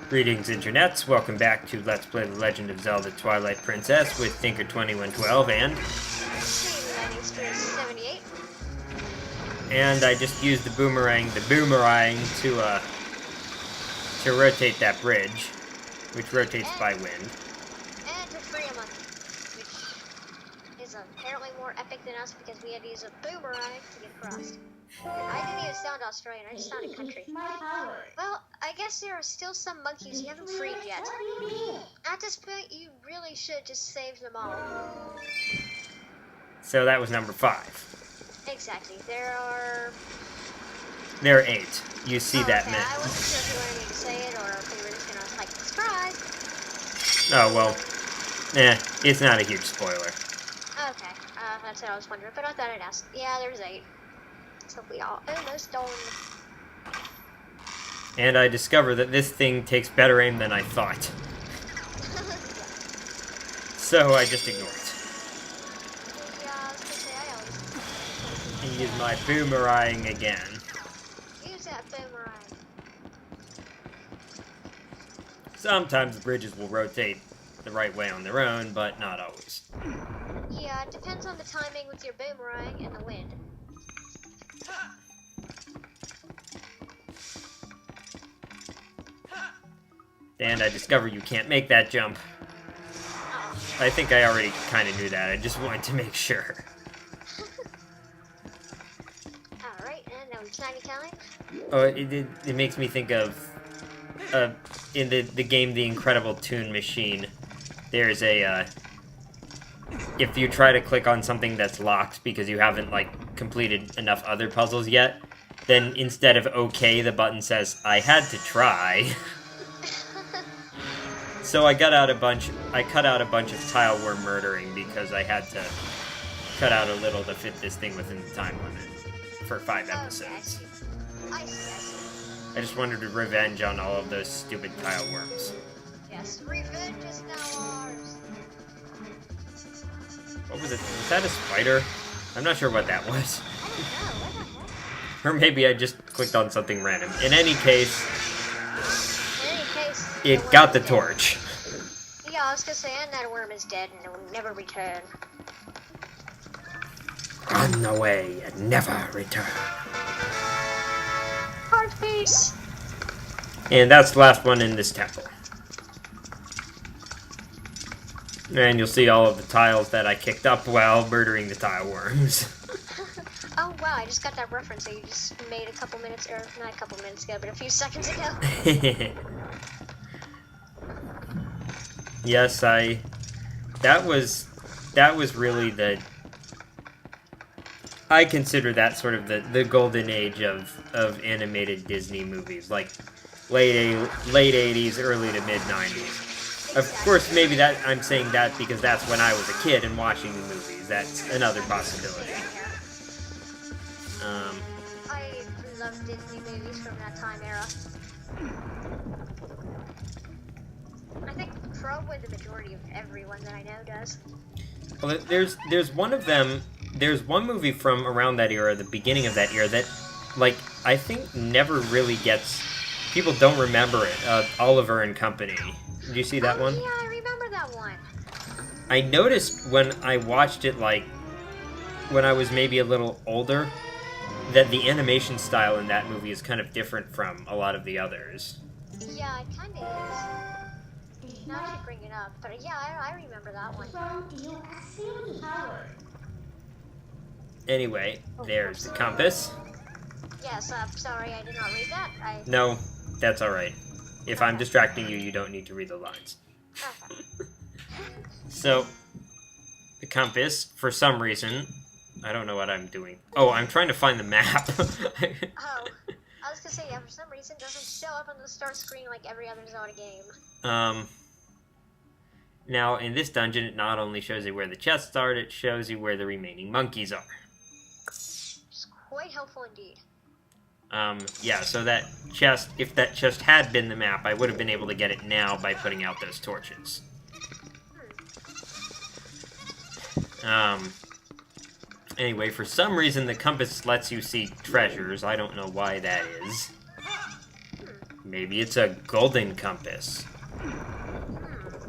Greetings, internets. Welcome back to Let's Play The Legend of Zelda Twilight Princess with Thinker2112 and... And I just used the boomerang to rotate that bridge, which rotates by wind. And to free a monkey, which is apparently more epic than us because we had to use a boomerang to get across. I didn't even sound Australian, I just sounded country. Well, I guess there are still some monkeys you haven't freed yet. At this point, you really should just save them all. So that was number 5. Exactly. There are 8. You see that okay. many. I wasn't sure if you wanted me to say it or if we were just gonna, like, surprise. Oh, well. It's not a huge spoiler. Okay, that's what I was wondering, but I thought I'd ask. Yeah, there's 8. So we are almost done. And I discovered that this thing takes better aim than I thought. So I just ignore it. Yeah, I was gonna say, I always... Use my boomerang again. Use that boomerang. Sometimes the bridges will rotate the right way on their own, but not always. Yeah, it depends on the timing with your boomerang and the wind. And I discovered you can't make that jump. I think I already kind of knew that. I just wanted to make sure. Alright, and now we tiny time. Oh, it makes me think of in the game The Incredible Toon Machine. There's a if you try to click on something that's locked because you haven't like completed enough other puzzles yet, then instead of OK, the button says I had to try. So I cut out a bunch of tile worm murdering because I had to cut out a little to fit this thing within the time limit for 5 episodes. I see. I just wanted to revenge on all of those stupid tile worms. Yes, revenge is now ours. What was it? Was that a spider? I'm not sure what that was. I don't know, what the heck? Or maybe I just clicked on something random. In any case, it got the torch. Yeah, I was gonna say, and that worm is dead and it will never return. On the way and never return. Heart piece. And that's the last one in this temple. And you'll see all of the tiles that I kicked up while murdering the tile worms. Oh wow, I just got that reference that you just made a couple minutes, or not a couple minutes ago, but a few seconds ago. Yes, that was really I consider that sort of the golden age of animated Disney movies, like late 80s, early to mid 90s. Of course, maybe that I'm saying that because that's when I was a kid and watching the movies. That's another possibility. I love Disney movies from that time era. I think probably the majority of everyone that I know does. Well, there's one of them. There's one movie from around that era, the beginning of that era, that, like, I think never really gets... People don't remember it. Oliver and Company. Did you see that one? Yeah, I remember that one. I noticed when I watched it, like, when I was maybe a little older, that the animation style in that movie is kind of different from a lot of the others. Yeah, it kind of is. Now I should bring it up, but yeah, I remember that one. Anyway, there's the compass. Yes, sorry, I did not read that. No, that's alright. If I'm distracting you, you don't need to read the lines. Okay. So, the compass, for some reason, I don't know what I'm doing. Oh, I'm trying to find the map. Oh, I was gonna say, yeah, for some reason it doesn't show up on the start screen like every other Zelda game. Now, in this dungeon, it not only shows you where the chests are, it shows you where the remaining monkeys are. It's quite helpful indeed. Yeah, so that chest, if that chest had been the map, I would have been able to get it now by putting out those torches. Anyway, for some reason, the compass lets you see treasures. I don't know why that is. Maybe it's a golden compass.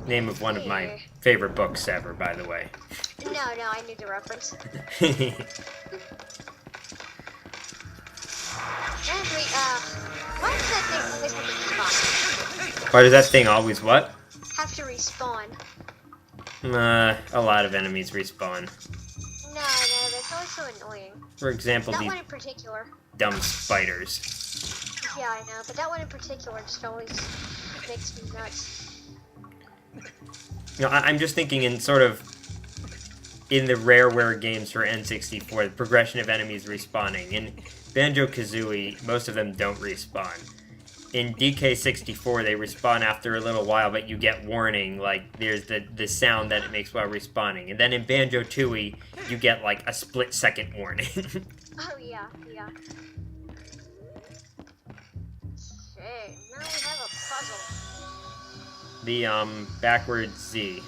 Name of one of my favorite books ever, by the way. No, I knew the reference. Why does that thing always have to respawn? Why does that thing always what? Have to respawn. A lot of enemies respawn. No, that's always so annoying. For example, that these one in particular. dumb spiders. Yeah, I know, but that one in particular just always makes me nuts. You know, I'm just thinking in sort of in the Rareware games for N64, the progression of enemies respawning. In Banjo-Kazooie, most of them don't respawn. In DK64, they respawn after a little while, but you get warning, like, there's the sound that it makes while respawning. And then in Banjo-Tooie, you get, like, a split-second warning. Oh, yeah. Okay, now we have a puzzle. The, backwards Z.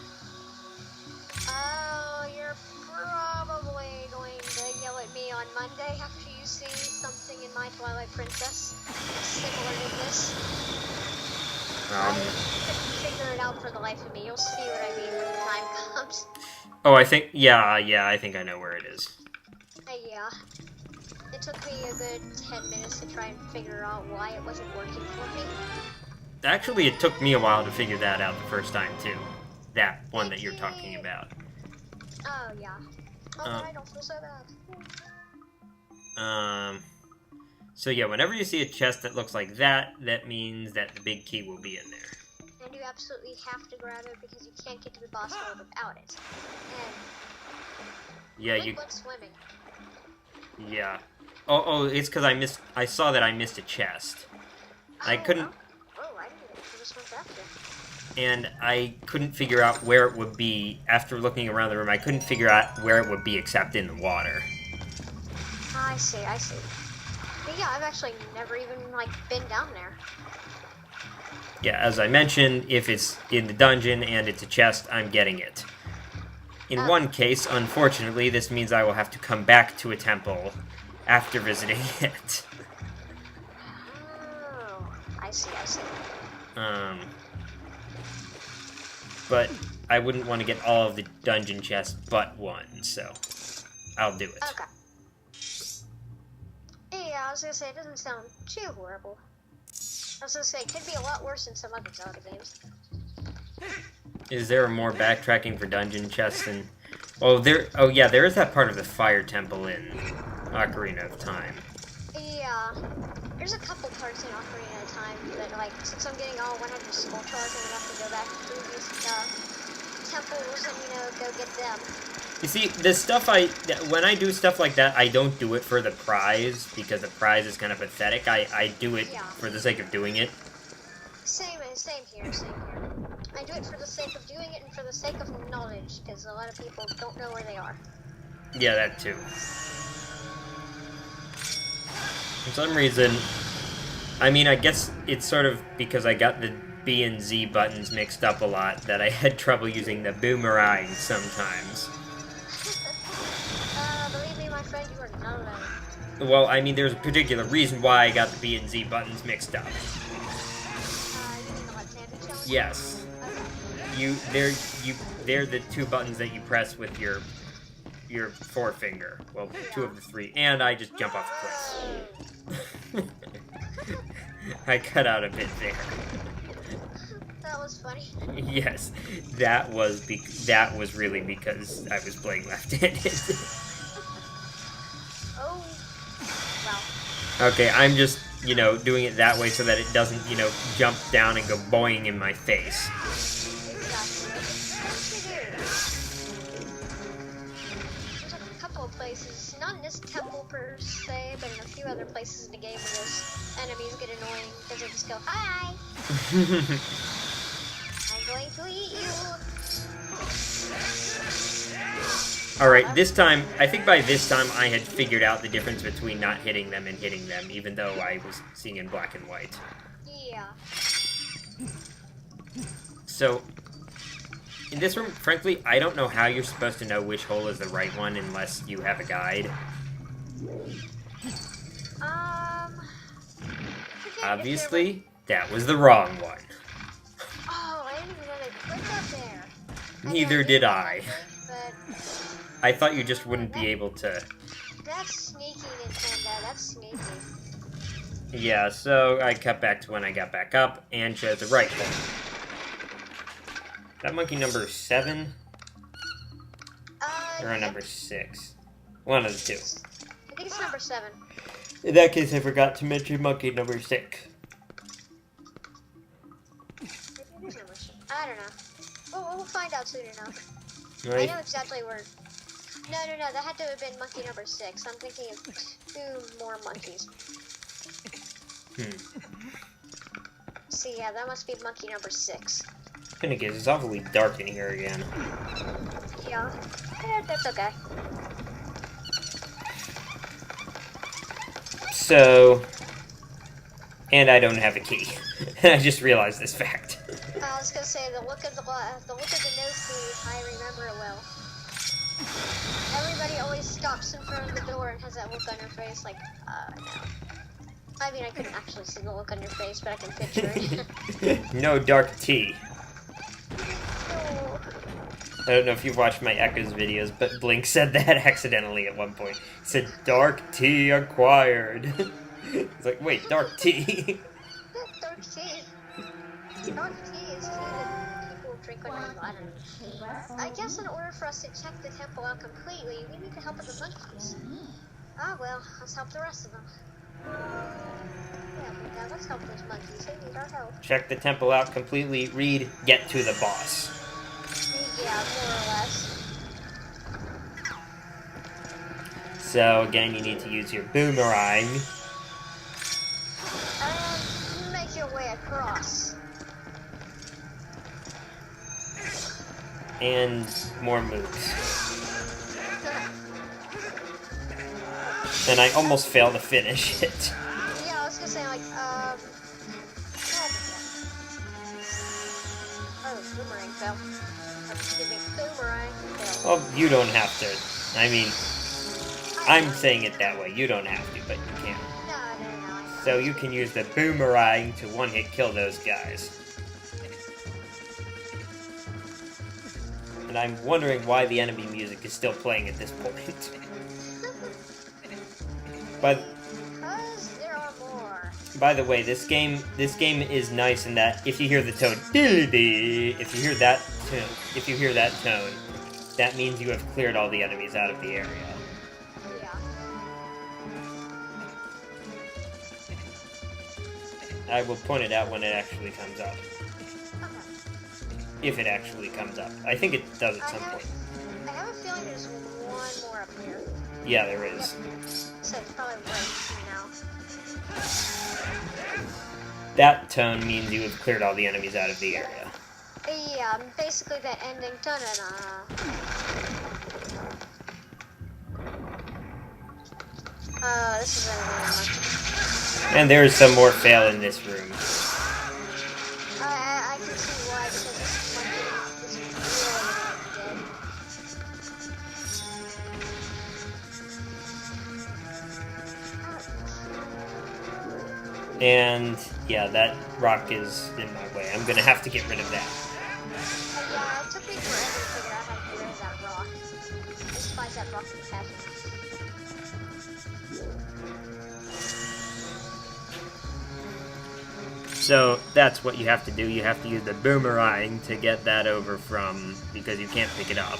Oh, you're probably going to yell at me on Monday after you see something in my Twilight Princess similar to this. I couldn't figure it out for the life of me. You'll see what I mean when the time comes. Oh, I think, yeah, I think I know where it is. Yeah. It took me a good 10 minutes to try and figure out why it wasn't working for me. Actually, it took me a while to figure that out the first time, too. That one that you're talking about. Oh, yeah. Oh, then I don't feel so bad. So yeah, whenever you see a chest that looks like that, that means that the big key will be in there. And you absolutely have to grab it because you can't get to the boss door without it. And yeah, good luck swimming. Yeah. Oh, it's because I saw that I missed a chest. I couldn't. Oh, I didn't even this one back there. And I couldn't figure out where it would be. After looking around the room, I couldn't figure out where it would be except in the water. I see. But yeah, I've actually never even, been down there. Yeah, as I mentioned, if it's in the dungeon and it's a chest, I'm getting it. In one case, unfortunately, this means I will have to come back to a temple after visiting it. Oh, I see. But I wouldn't want to get all of the dungeon chests but one, so I'll do it. Okay. Yeah, I was gonna say, it doesn't sound too horrible. I was gonna say, it could be a lot worse than some other Zelda games. Is there more backtracking for dungeon chests than... Oh, there is that part of the fire temple in Ocarina of Time. Yeah, there's a couple parts in Ocarina of Time that, since I'm getting all 100 skull shards, I'm gonna have to go back to previous temples and, go get them. You see, when I do stuff like that, I don't do it for the prize, because the prize is kind of pathetic. I do it for the sake of doing it. Same here. I do it for the sake of doing it and for the sake of knowledge, because a lot of people don't know where they are. Yeah, that too. For some reason, I guess it's sort of because I got the B and Z buttons mixed up a lot that I had trouble using the boomerang sometimes. Believe me, my friend, you are not alone. Well, there's a particular reason why I got the B and Z buttons mixed up. You mean the left-handed challenge? Yes. Okay. They're the two buttons that you press with your forefinger. Well, two of the three. And I just jump off the cliff. I cut out a bit there. That was funny. Yes, that was really because I was playing left-handed. Oh, wow. Okay, I'm just, doing it that way so that it doesn't, jump down and go boing in my face. Exactly. There's a couple of places, not in this temple per se, but in a few other places in the game where those enemies get annoying because they just go, hi! I'm going to eat you! Alright, I think by this time I had figured out the difference between not hitting them and hitting them, even though I was seeing in black and white. Yeah. So, in this room, frankly, I don't know how you're supposed to know which hole is the right one unless you have a guide. Obviously, That was the wrong one. Oh, I didn't even know they clicked up there. Neither did I. But I thought you just wouldn't be able to. that's sneaky, Nintendo. That's sneaky. Yeah, so I cut back to when I got back up and chose the right one. That monkey number 7? Or number 6? One of the two. I think it's number 7. In that case, I forgot to mention monkey number 6. I don't know. We'll find out soon enough. Right? I know exactly where. No, that had to have been monkey number 6. I'm thinking of 2 more monkeys. See, yeah, that must be monkey number 6. In any case, it's awfully dark in here again. Yeah, that's okay. So, and I don't have a key. I just realized this fact. I was gonna say the look of the nosebleed. I remember it well. Everybody always stops in front of the door and has that look on their face, like, no. I mean, I couldn't actually see the look on your face, but I can picture it. No dark tea. Oh. I don't know if you've watched my Echoes videos, but Blink said that accidentally at one point. He said, "Dark tea acquired." It's like, wait, dark tea? Dark tea. Dark tea is tea that people drink when they're I don't know. I guess in order for us to check the temple out completely, we need to help with the monkeys. Ah, well, let's help the rest of them. Yeah, let's help those monkeys. They need our help. Check the temple out completely. Read, get to the boss. Yeah, more or less. So, again, you need to use your boomerang. And make your way across. And more moves. And I almost failed to finish it. Yeah, I was gonna say, like, oh, boomerang fell. Excuse me, boomerang fell. Well, you don't have to. I mean, I'm saying it that way. You don't have to, but you can. No. So you can use the boomerang to one-hit kill those guys. And I'm wondering why the enemy music is still playing at this point. But Because there are more. by the way, this game is nice in that if you hear the tone, if you hear that tone, that means you have cleared all the enemies out of the area. Yeah. I will point it out when it actually comes up. Okay. If it actually comes up. I think it does at some point. I have a feeling there's one more up here. Yeah, there is. So it's probably right now. That tone means you have cleared all the enemies out of the area. Yeah, basically that ending. This is another. And there is some more fail in this room. I can see why, because this monkey is really dead. And yeah, that rock is in my way. I'm gonna have to get rid of that. Yeah, it took me forever to figure out how to get rid of that rock. I despise that rock with passion. So that's what you have to do. You have to use the boomerang to get that over from, because you can't pick it up.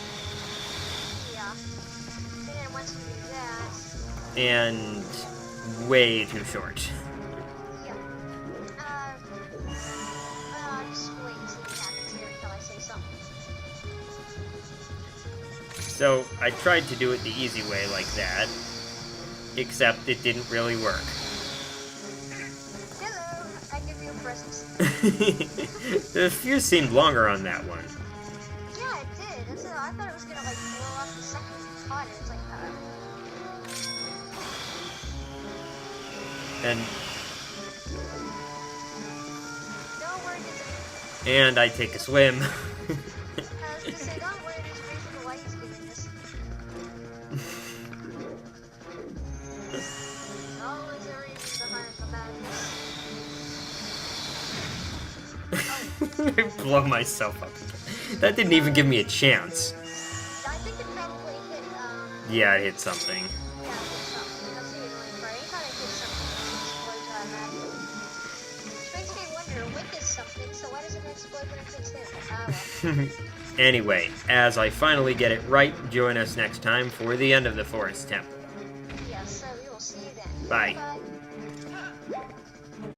Yeah. And then once you do that... And way too short. Yeah. Just wait and see what happens here until I say something. So I tried to do it the easy way like that, except it didn't really work. Hello, I give you a present. The fuse seemed longer on that one. Yeah, it did. I thought it was gonna like blow up the second pot. It was like, And don't worry, there's and I take a swim. I was gonna say, don't worry, there's a reason why he's doing this. There's always a reason behind the madness. Blow myself up. That didn't even give me a chance. I think it probably hit, Yeah, it hit something. yeah, it hit something. That's the annoying part. Anytime it hits something, it explodes automatically. Which makes me wonder, wind is something, so why doesn't it explode when it hits him? Well. Anyway, as I finally get it right, join us next time for the end of the Forest Temple. Yes, so we will see you then. Bye. Bye.